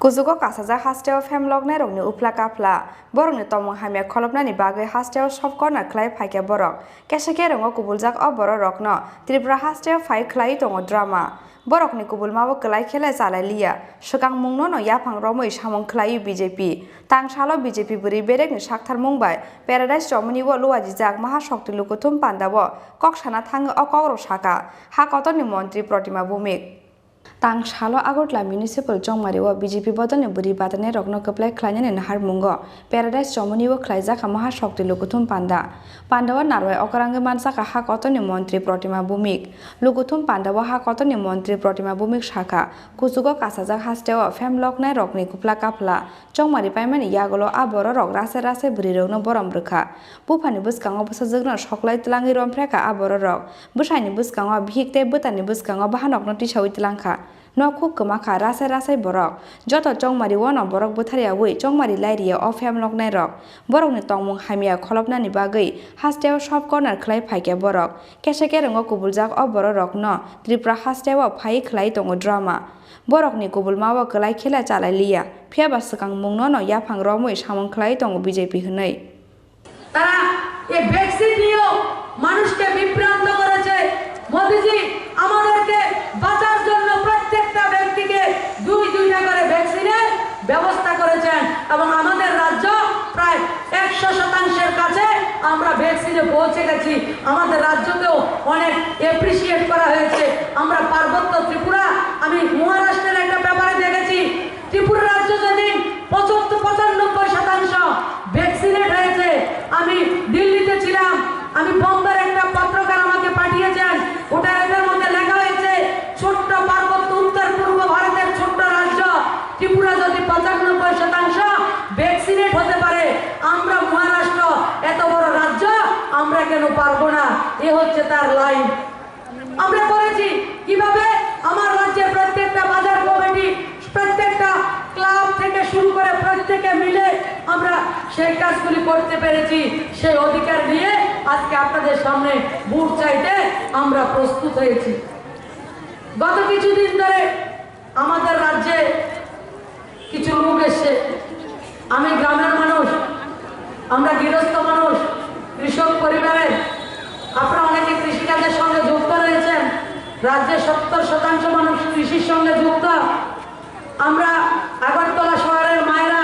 Kuzugo kasaja hasteo Bhomikni upla kapla borokni tomong hamya kholopnani bagui hasteo sob corner khlai phaike borok keseke rongo kubuljak o borokno Tripura hasteo phai khlai tongo drama borokni kubulmao klai khele chalai liya swkang mungno no yaphang romoi samung khlai BJP tangsalo BJP bwrwi berekni sakthar mungbai paradise chomoni wo luwajijak mahashokti Lukuthum Panda wo koksana thango o kogrok saka ha kotoni Mantri Pratima Bhomikni Tang Shalo Agotla Municipal Jongmariwa BJP Bodolni Bwrwi Batainairokni keplai khlainani Harmungo Paradise Chomoniwo khlaijaka mahashokti Lukuthum Panda Pandawa narwai okrangwi mansaka ha kotoni Mantri Pratima Bhomikni Lukuthum Pandawa ha kotoni Mantri Pratima Bhomikni shaka kusugo kasajak hasteo Bhomikni kupla kapla Jongmari paimani yagolo a borok rase rase bwrwirokno borom brwkha bufani bwskango bwsajikno soklai tlangi rompreka a borok bwsaini bwskango bhik tei bwtani bwskango bahanokno tisawi tlangkha Nokuk kemaka rase rase borok joto chongmari wono borok bwthariyawi chongmari lairiya o Bhomikni borokni tongmung hamya kholopnani bagui hasteo sob corner khlai phaike borok keseke rongo kubuljak o borokno Tripura hasteo phai khlai tongo drama borokni kubulmao klai khela chalai liya phiaba swkang mungno no yaphang romoi samung khlai tongo BJP hwnwi তারা এই vaccine নিয়ে মানুষকে বিভ্রান্ত করেছে মোদিজি আমাদেরকে বাঁচার জন্য প্রত্যেকটা ব্যক্তিকে দুইটা করে ভ্যাকসিনের ব্যবস্থা করেছেন এবং আমাদের রাজ্য প্রায় 100% কাছে আমরা ভ্যাকসিনে পৌঁছে গেছি আমাদের রাজ্যকেও অনেক অ্যাপ্রিশিয়েট করা হয়েছে আমরা পার্বত্য ত্রিপুরা আমি মহারাষ্ট্রের একটা ব্যাপারে দেখেছি ত্রিপুরা রাজ্য যেদিন 95% ভ্যাকসিনেট হয়েছে আমি দিল্লিতে ছিলাম আমি বোম্বের একটা পত্রকার আমাকে পাঠিয়েছেন ওটা এর মধ্যে লেখা হয়েছে ছোট্ট পার্বত্য উত্তর পূর্ব ভারতের ছোট্ট রাজ্য ত্রিপুরা যদি 95% ভ্যাকসিনেট হতে পারে আমরা মহারাষ্ট্র এত বড় রাজ্য আমরা কেন পারবো না এ হচ্ছে তার লাইন আমরা করেছি কিভাবে আমার রাজ্যের প্রত্যেকটা বাজার কমিটি প্রত্যেকটা ক্লাব থেকে শুরু করে প্রত্যেকে মিলে আমরা সেই কাজগুলি করতে পেরেছি সেই অধিকার নিয়ে আজকে আপনাদের সামনে ভোট চাইতে আমরা প্রস্তুত হয়েছি গত কিছুদিন ধরে আমাদের রাজ্যে কিছু লোক এসে আমি গ্রামের মানুষ আমরা গৃহস্থ মানুষ কৃষক পরিবারের আপনারা অনেকে কৃষিকাজের সঙ্গে যুক্ত রয়েছেন রাজ্যের 70% মানুষ কৃষির সঙ্গে যুক্ত আমরা আগরতলা শহরের মায়েরা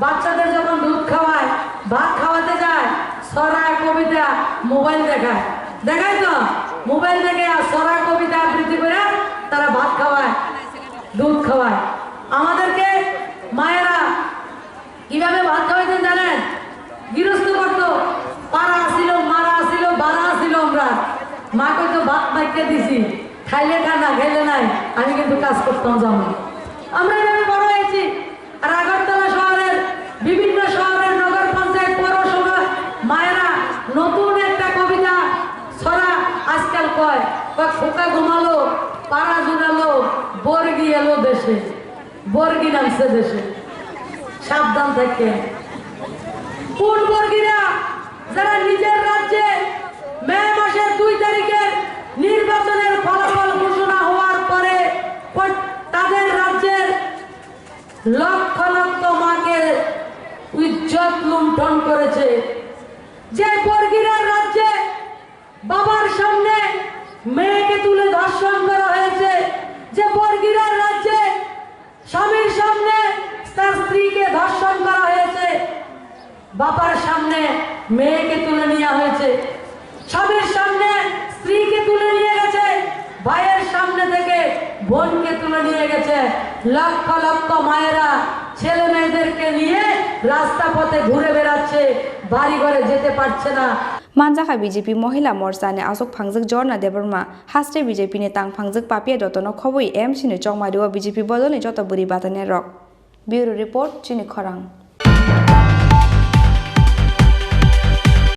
বাচ্চাদের যখন দুধ খাওয়ায় ভাত খাওয়াতে যায় ছড়া কবিতা মোবাইল দেখায় তো মোবাইল দেখে ছড়া কবিতা আবৃত্তি করে তারা ভাত খাওয়ায় দুধ খাওয়ায় আমাদেরকে মায়েরা কিভাবে ভাত খাওয়াইতেন জানেন গৃহস্থ করতো পাড়া আসিল মারা আসিল বাড়া আসিল আমরা মাকে তো ভাত মাইকে দিছি খাইলে খানা খাইলে নাই আমি কিন্তু কাজ করতাম যাবো আমরা এভাবে বড় হয়েছি আর আগরতলা শহরের বিভিন্ন শহরের নগর পঞ্চায়েত পৌরসভা মায়েরা নতুন একটা কবিতা ছড়া আজকাল কয় খোকা ঘুমালো পাড়া জুড়ালো বর্গি এলো দেশে বর্গি নামছে দেশে সাবধান থেকে কোন বর্গিরা যারা নিজের রাজ্যে মে মাসের 2 তারিখের নির্বাচনের ফলাফল ঘোষণা হওয়ার পরে তাদের রাজ্যের লক্ষ লক্ষ মাকে ইজ্জত লুণ্ঠন করেছে যে বর্গিরা রাজ্যে বাবার সামনে মেয়েকে তুলে ধর্ষণ করা হয়েছে যে বর্গিরা রাজ্যে স্বামীর সামনে তার স্ত্রীকে ধর্ষণ করা হয়েছে বাবার সামনে মেয়েকে তুলে নেওয়া হয়েছে স্বামীর সামনে স্ত্রীকে তুলে নিয়ে গেছে ভাইয়ের সামনে থেকে বোনকে তুলে নিয়ে গেছে লক্ষ লক্ষ মায়েরা ছেলে মেয়েদেরকে নিয়ে রাস্তা পথে ঘুরে বেড়াচ্ছে বাড়ি ঘরে যেতে পারছে না Manjaka BJP Mohila Morsani Asok Phangjak Jorna Debarma Haste BJP ni Tang Phangjak Papia Dotono Khoboi MC ni Chongmariwa BJP Bodolni Joto Bwrwi Batainairok Bureau Report Chini Khorang